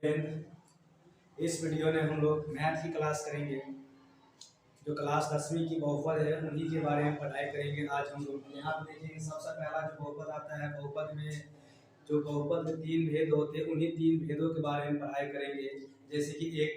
इस वीडियो में हम लोग मैथ की क्लास करेंगे। जो क्लास 10वीं की बहुपद है उन्हीं के बारे में पढ़ाई करेंगे। आज हम लोग यहाँ पे देखेंगे, सबसे पहला जो बहुपद आता है, बहुपद में जो बहुपद के तीन भेद होते हैं उन्हीं तीन भेदों के बारे में पढ़ाई करेंगे। जैसे कि एक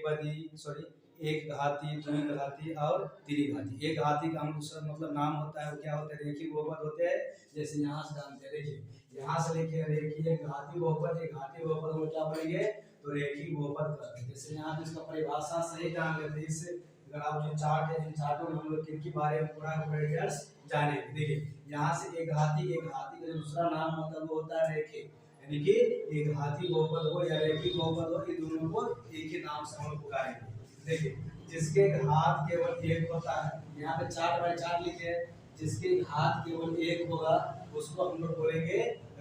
घाती, द्विघाती और त्रिघाती। एक घाती का हम दूसरा मतलब नाम होता है, वो क्या होता है, रेखिक बहुपद होते हैं। जैसे यहाँ से जानते हैं, देखिए यहाँ से लेके रेखिक एक घाती बहुपद, एक घाती बहुपद हम क्या पढ़ेंगे, तो रेखिक बहुपद करते हैं। जैसे यहाँ पे इसका परिभाषा सही जान लेते हैं। इससे अगर आप जो चार्ट है, इन चार्टों में हम लोग किनके बारे में पूरा डिटेल्स जानेंगे। देखिए यहाँ से एक घाती का जो दूसरा नाम होता है वो होता है रेखिक, यानी कि एक घाती बहुपद हो या रेखिक बहुपद हो, ये दोनों को एक ही नाम से हम लोग पुकारेंगे। देखिए जिसके घात केवल एक होता है, यहाँ पे 4/4 लिखे हैं, जिसके घात केवल एक होगा उसको हम लोग बोलेंगे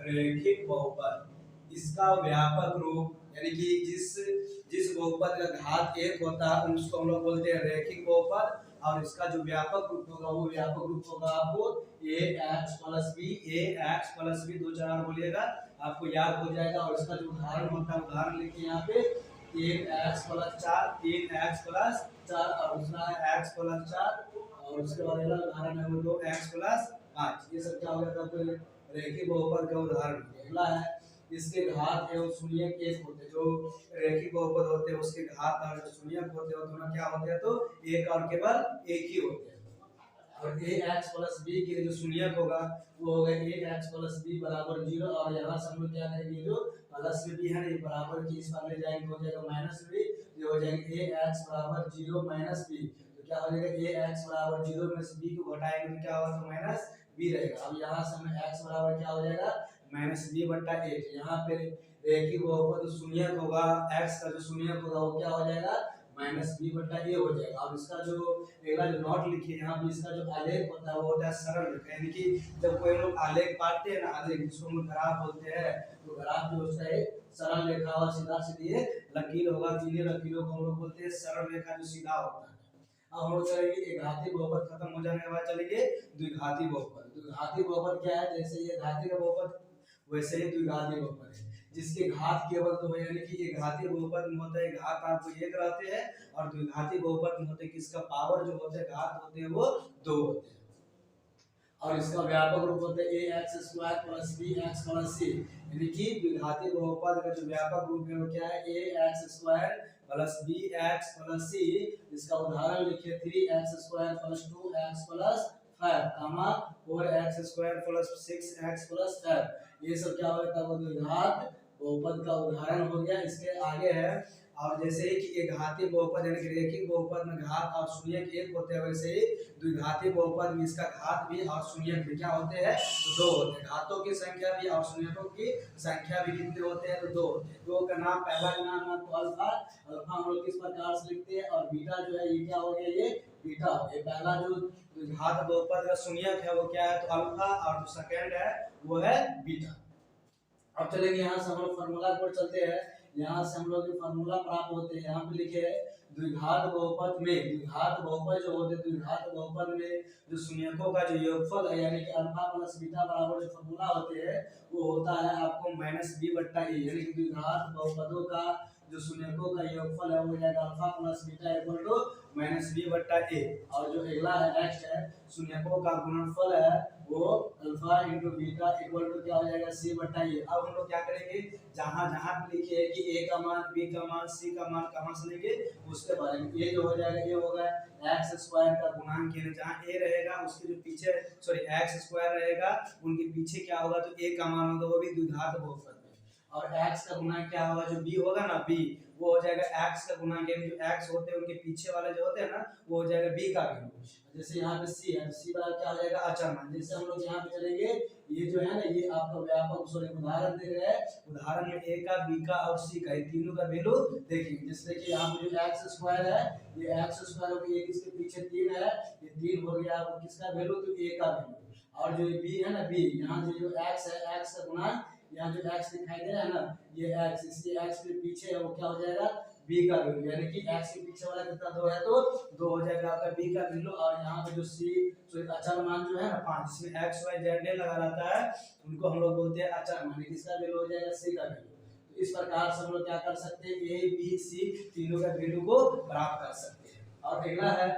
रेखिक बहुपद। इसका व्यापक रूप यानी कि जिस बहुपद का घात एक होता है उसको हम लोग बोलते हैं रेखिक बहुपद, और इसका जो व्यापक रूप होगा वो व्यापक रूप होगा आपको ax + b 2 4 बोलिएगा, आपको याद हो जाएगा। और इसका जो उदाहरण होता है, उदाहरण लिखिए यहाँ पे 3x + 4 और दूसरा है x + 4 और उसके बाद अगला उदाहरण है वो 2x + 5। ये सब क्या हो गया, तो रेखिक बहुपद का उदाहरण। अगला है इसके घात एवं शून्यक एक होते हैं। जो रेखिक बहुपद होते हैं उसके घात और जो शून्यक होते हैं दोनों क्या होते हैं, तो एक और केवल एक ही होते हैं। और ax + b के जो शून्यक होगा वो होगा ax + b = 0। और यहाँ से हम लोग क्या करेंगे, जो प्लस में भी है ना, ये बराबर की इस पर ले जाएंगे, हो जाएगा माइनस में, ये हो जाएगा ax = 0 - b। तो क्या हो जाएगा, ax = 0 में से b को घटाएंगे तो क्या होगा, तो माइनस b रहेगा। अब यहाँ से हमें x बराबर क्या हो जाएगा, -b/8। यहाँ पे रेखिक बहुपद शून्यक होगा, x का जो शून्यक होगा वो क्या हो जाएगा, -b/a हो जाएगा। और इसका जो अगला जो नोट लिखिए यहाँ पे, इसका जो आलेख होता है वो होता है सरल रेखा, यानी कि जब कोई लोग आलेख पाते हैं ना, आलेख जिसको हम ग्राफ बोलते हैं, तो ग्राफ जो होता है सरल रेखा और सीधा सीधी लकीर होगा, तीनों लकीरों को हम लोग बोलते हैं सरल रेखा जो सीधा होता है। अब हम लोग चलेंगे, एक घाती बहुपद खत्म हो जाने के बाद चलेंगे द्विघाती बहुपद। द्विघाती बहुपद क्या है, जैसे ये घाती का बहुपद वैसे ही द्विघाती बहुपद है, जिसके घात केवल दो है। यानी कि एक घाती बहुपद में होता है घात आपको एक रहते हैं, और द्विघाती बहुपद में होते हैं कि इसका पावर जो होते हैं घात होते हैं वो 2 होते हैं। और इसका व्यापक रूप होता है ax² + bx + c। यानी कि द्विघाती बहुपद का जो व्यापक रूप है वो क्या है, ax² + bx + c। इसका उदाहरण लिखिए 3x² + 2x + 5, 4x² + 6x + 5। ये सब क्या होता है, द्विघात बहुपद का उदाहरण हो गया। इसके आगे है, और जैसे ही कि एक घाती बहुपद यानी कि रेखिक बहुपद में घात और शून्यक एक होते हैं, वैसे ही द्विघाती बहुपद में इसका घात भी और शून्यक भी क्या होते हैं, तो 2 होते हैं। घातों की संख्या भी और शून्यकों की संख्या भी कितने होते हैं, तो 2 होते हैं। 2 का नाम, पहला का नाम है तो अल्फा। अल्फा हम लोग किस प्रकार से लिखते हैं, और बीटा जो है ये क्या हो गया, ये बीटा हो गया। पहला जो घात बहुपद का शून्यक है वो क्या है, तो अल्फा, और जो सेकंड है वो है बीटा। अब चलेंगे यहाँ से हम लोग फार्मूला पर चलते हैं। यहाँ से हम लोग जो फार्मूला प्राप्त होते हैं, यहाँ पे लिखे है द्विघात बहुपद में, द्विघात बहुपद जो होते हैं, द्विघात बहुपद में जो शून्यकों का जो योगफल है यानी कि अल्फा + बीटा बराबर जो फार्मूला होते हैं वो होता है आपको -b/a। यानी कि द्विघात बहुपदों का जो शून्यकों का योगफल है वो हो जाएगा अल्फा + बीटा = -b/a। और जो अगला है, नेक्स्ट है, शून्यकों का गुणनफल है वो अल्फा × बीटा = क्या हो जाएगा, c/a। अब हम लोग क्या करेंगे, जहां जहां पे लिखे है कि a का मान, b का मान, c का मान कहां से लेंगे उसके बारे में। ये जो हो जाएगा, ये होगा x² का गुणांक, यानी जहां a रहेगा उसके जो पीछे x² रहेगा उनके पीछे क्या होगा, तो a का मान होगा, वो भी द्विघात बहुपद में। और x का गुणांक क्या होगा, जो b होगा ना, b वो हो जाएगा x का गुणांक, यानी जो x होते हैं उनके पीछे वाले जो होते हैं ना वो हो जाएगा b का भी। जैसे यहाँ पे c है, c बराबर क्या हो जाएगा, अचर मान। जैसे हम लोग यहाँ पे चलेंगे, ये जो है ना, ये आपका व्यापक उदाहरण दे रहे हैं। उदाहरण में a का, b का और c का, ये तीनों का वैल्यू देखेंगे। जैसे कि यहाँ पे जो x² है, ये x² हो गया, इसके पीछे 3 है, ये 3 हो गया, वो किसका वैल्यू, तो a का वैल्यू। और जो b है ना, b, यहाँ जो x है, x का गुणांक, यहाँ जो x दिखाई दे रहा है ना, ये x, इसके x के पीछे है वो क्या हो जाएगा, b का वैल्यू। यानी कि x के पीछे वाला कितना 2 है, तो 2 हो जाएगा आपका b का वैल्यू। और यहाँ पे जो c अचर मान जो है ना 5, जिसमें x y z लगा रहता है उनको हम लोग बोलते हैं अचर मान, इसका वैल्यू हो जाएगा c का वैल्यू। इस प्रकार से हम लोग क्या कर सकते हैं, ए बी सी तीनों का वैल्यू को प्राप्त कर सकते हैं। और अगला है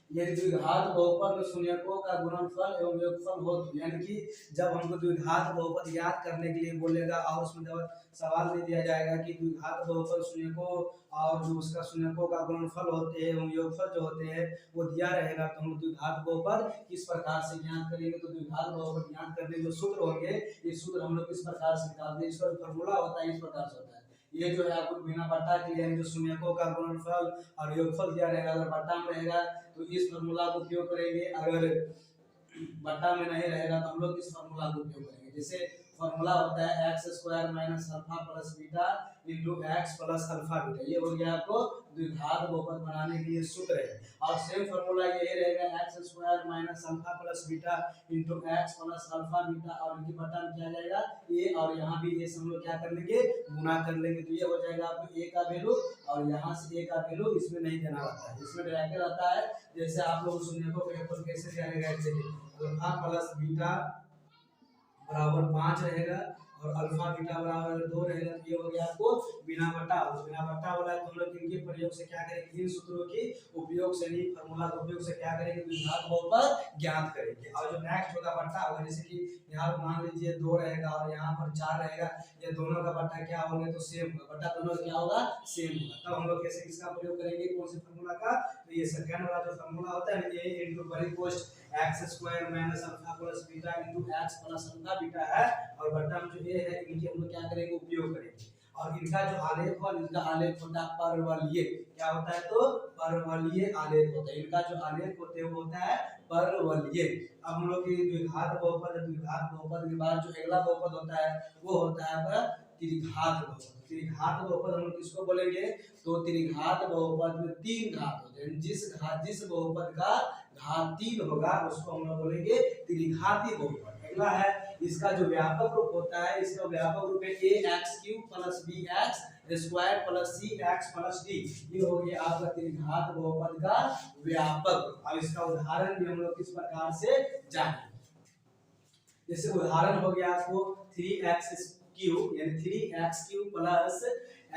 ये द्विघात बहुपद में शून्यकों का गुणनफल एवं योगफल हो, यानी कि जब हमको द्विघात बहुपद ज्ञात करने के लिए बोलेगा और उसमें जब सवाल दे दिया जाएगा कि द्विघात बहुपद शून्यकों और जो उसका शून्यकों का गुणनफल होते हैं एवं योगफल जो होते हैं वो दिया रहेगा, तो हम द्विघात बहुपद किस प्रकार से ज्ञात करेंगे। तो द्विघात बहुपद ज्ञात करने जो सूत्र होंगे, ये सूत्र हम लोग किस प्रकार से निकालते हैं, इसका फॉर्मूला होता है इस प्रकार से होता है। ये जो है आपको बिना बट्टा के लिए जो शून्यकों का गुणनफल और योगफल दिया रहेगा, अगर बट्टा में रहेगा तो इस फॉर्मूला को उपयोग करेंगे, अगर बट्टा में नहीं रहेगा तो हम लोग इस फॉर्मूला को उपयोग करेंगे। जैसे फॉर्मूला होता है x square minus alpha plus beta into x plus alpha beta, ये हो गया आपको द्विघात बहुपद बनाने के लिए सूत्र है। और सेम फॉर्मूला यही रहेगा x square minus alpha plus beta into x plus alpha beta, और इनकी बट्टा में क्या जाएगा ए, और यहाँ भी ये हम लोग क्या कर लेंगे, गुना कर लेंगे, तो ये हो जाएगा आपको ए का वैल्यू, और यहाँ से ए का वैल्यू इसमें नहीं देना रहता है, इसमें डायरेक्ट रहता है। जैसे आप लोग शून्यकों का योगफल कैसे जानेगा, अल्फा प्लस बीटा बराबर 5 रहेगा और अल्फा बीटा बराबर 2 रहेगा, तो ये हो गया आपको बिना बट्टा। बिना बट्टा वाला है तो हम लोग इनके प्रयोग से क्या करेंगे, इन सूत्रों के उपयोग से नहीं, फार्मूला के उपयोग से क्या करेंगे, द्विघात बहुपद ज्ञात करेंगे। और जो नेक्स्ट होगा बट्टा होगा, जैसे कि यहाँ पर मान लीजिए 2 रहेगा और यहाँ पर 4 रहेगा, ये दोनों का बट्टा क्या होगा, तो सेम होगा, बट्टा दोनों क्या होगा, सेम होगा। तब हम लोग कैसे इसका प्रयोग करेंगे, कौन से फार्मूला का, तो ये सेकंड वाला जो फार्मूला होता है ना, ए इनटू बड़ी post x square minus alpha plus beta into x plus alpha beta है, और बट्टा में जो ये है इनके हम लोग क्या करेंगे, उपयोग करेंगे। और इनका जो आलेख हो, इनका आलेख होता है परवलयीय, क्या होता है, तो परवलयीय आलेख होता है, इनका जो आलेख होते हैं वो होता है परवलयीय। अब हम लोग की द्विघात बहुपद, द्विघात बहुपद के बाद जो अगला बहुपद होता है वो होता है त्रिघात बहुपद। त्रिघात बहुपद हम लोग किसको बोलेंगे, तो त्रिघात बहुपद में 3 घात होते हैं, जिस बहुपद का घात 3 होगा उसको हम लोग बोलेंगे त्रिघाती बहुपद। अगला है इसका जो व्यापक रूप होता है, इसका व्यापक रूप है ax³ plus bx square plus cx plus d, ये हो गया आपका त्रिघात बहुपद का व्यापक। अब इसका उदाहरण भी हम लोग किस प्रकार से जानेंगे, जैसे उदाहरण हो गया आपको 3x³ यानी 3x³ plus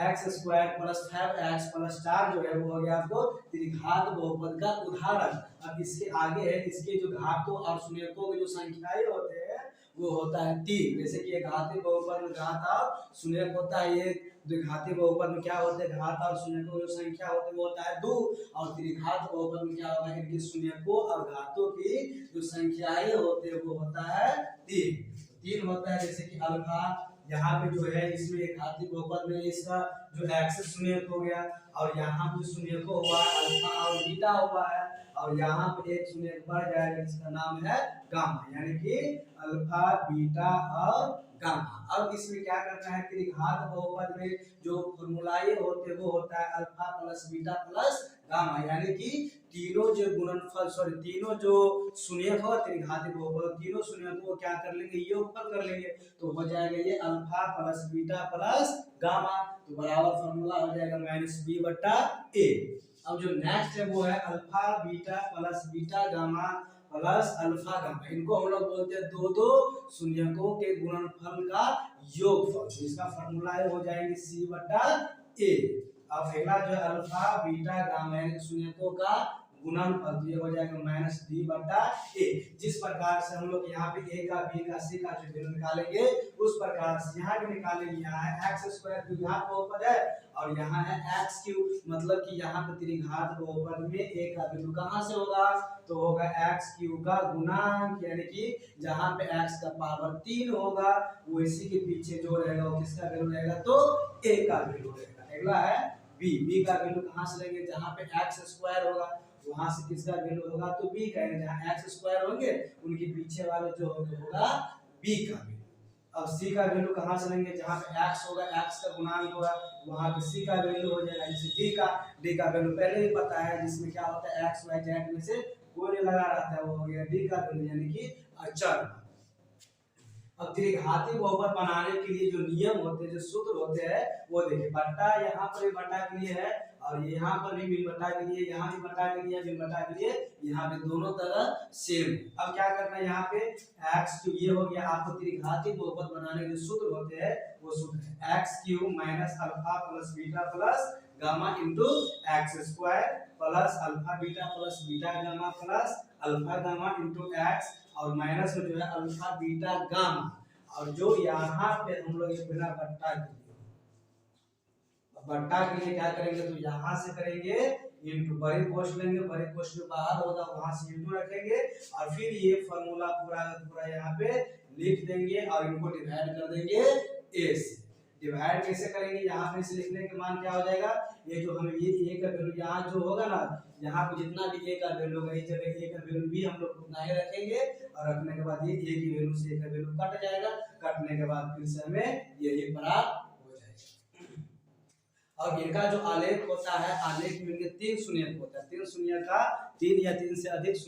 x square plus 5x plus 4 जो है वो हो गया आपको त्रिघात बहुपद का उदाहरण। अब इसके आगे है, इसके जो घातों और शून्यकों के जो संख्याएं होते हैं वो होता है 3। जैसे कि घातीय बहुपद में घात और शून्यक होता है, ये द्विघातीय बहुपद में क्या होते हैं, घात और शून्यकों जो संख्या होती है वो होता है 2, और त्रिघात बहुपद में क्या होगा, इनके शून्यकों और घातों की जो संख्याएं होते हैं वो होता है 3 होता है। जैसे कि अल्फा यहाँ पे जो है इसमें एक घातीय बहुपद में इसका जो एक्स शून्यक हो गया, और यहाँ पे शून्यक हुआ अल्फा और बीटा हुआ है, और यहाँ पे एक शून्यक बढ़ जाएगा जिसका नाम है गामा, यानी कि अल्फा बीटा और गामा। अब इसमें क्या करना है, त्रिघात बहुपद में जो फॉर्मूलाए होते हैं वो होता है alpha plus beta plus gamma, यानी कि तीनों जो गुणनफल तीनों जो शून्यक हो त्रिघाती बहुपद, तीनों शून्यकों को क्या कर लेंगे, योगफल कर लेंगे, तो हो जाएगा ये alpha plus beta plus gamma, तो बराबर फॉर्मूला हो जाएगा -b/a। अब जो नेक्स्ट है वो है alpha beta plus beta gamma plus alpha gamma, इनको हम लोग बोलते हैं दो शून्यकों के गुणनफल का योगफल, तो इसका फॉर्मूला हो जाएंगे c/a। अब अगला जो है अल्फा बीटा गामा शून्यकों का गुणनफल, तो ये हो जाएगा -d/a। जिस प्रकार से हम लोग यहाँ पे a का b का c का जो वैल्यू निकालेंगे उस प्रकार से यहाँ भी निकालेंगे। यहाँ है x² द्विघात बहुपद है और यहाँ है x³, मतलब कि यहाँ पे त्रिघात बहुपद में a का वैल्यू कहाँ से होगा, तो होगा x³ का गुणांक, यानी कि जहाँ पे x का पावर 3 होगा वो इसी के पीछे जो रहेगा वो किसका वैल्यू रहेगा, तो a का वैल्यू रहेगा। अगला है b का वैल्यू कहाँ से लेंगे, जहाँ पे x² होगा वहां से किसका वैल्यू होगा, तो b का, जहां x² होंगे उनके पीछे वाले जो होगा b का वैल्यू। अब c का वैल्यू कहां से लेंगे, जहां पे x होगा x का गुणांक होगा वहां पे c का वैल्यू हो जाएगा, जैसे d का वैल्यू पहले ही पता है, जिसमें क्या होता है x y z में से कोई नहीं लगा रहता है, वो हो गया d का वैल्यू यानी कि अचर। अब त्रिघाती बहुपद बनाने के लिए जो नियम होते हैं, जो सूत्र होते हैं वो देखिए, बट्टा यहाँ पर बट्टा के लिए है और यहाँ पर भी भिन्न बटा के लिए, यहाँ भी बटा के लिए, भिन्न बटा के लिए, यहाँ पे दोनों तरह सेम। अब क्या करना है यहाँ पे एक्स क्यूब, ये हो गया आपको त्रिघाती बहुपद बनाने के जो सूत्र होते हैं वो सूत्र है x cube minus alpha plus beta plus gamma into x square plus alpha beta plus beta gamma plus alpha gamma into x और माइनस में जो है अल्फा बीटा गामा, और जो यहाँ पे हम लोग ये बिना बट्टा के क्या करेंगे तो यहाँ से करेंगे इंटू, बड़े कोष्ठ लेंगे, बड़े कोष्ठ में बाहर होगा वहां से इंटू रखेंगे और फिर ये फॉर्मूला पूरा पूरा यहाँ पे लिख देंगे और इनको डिवाइड कर देंगे ए से। डिवाइड कैसे करेंगे, यहाँ पे से लिखने के मान क्या हो जाएगा, ये जो हमें ये ए का वैल्यू यहाँ जो होगा ना, यहाँ पे जितना भी ए का वैल्यू होगा इस जगह ए का वैल्यू भी हम लोग उतना ही रखेंगे और रखने के बाद ये ए की वैल्यू से ए का वैल्यू कट जाएगा, कटने के बाद फिर से हमें यही प्राप्त हो जाएगा। और इनका जो आलेख होता है, आलेख में इनके 3 शून्यक होता है, 3 शून्य का 3 या 3 से अधिक शून्य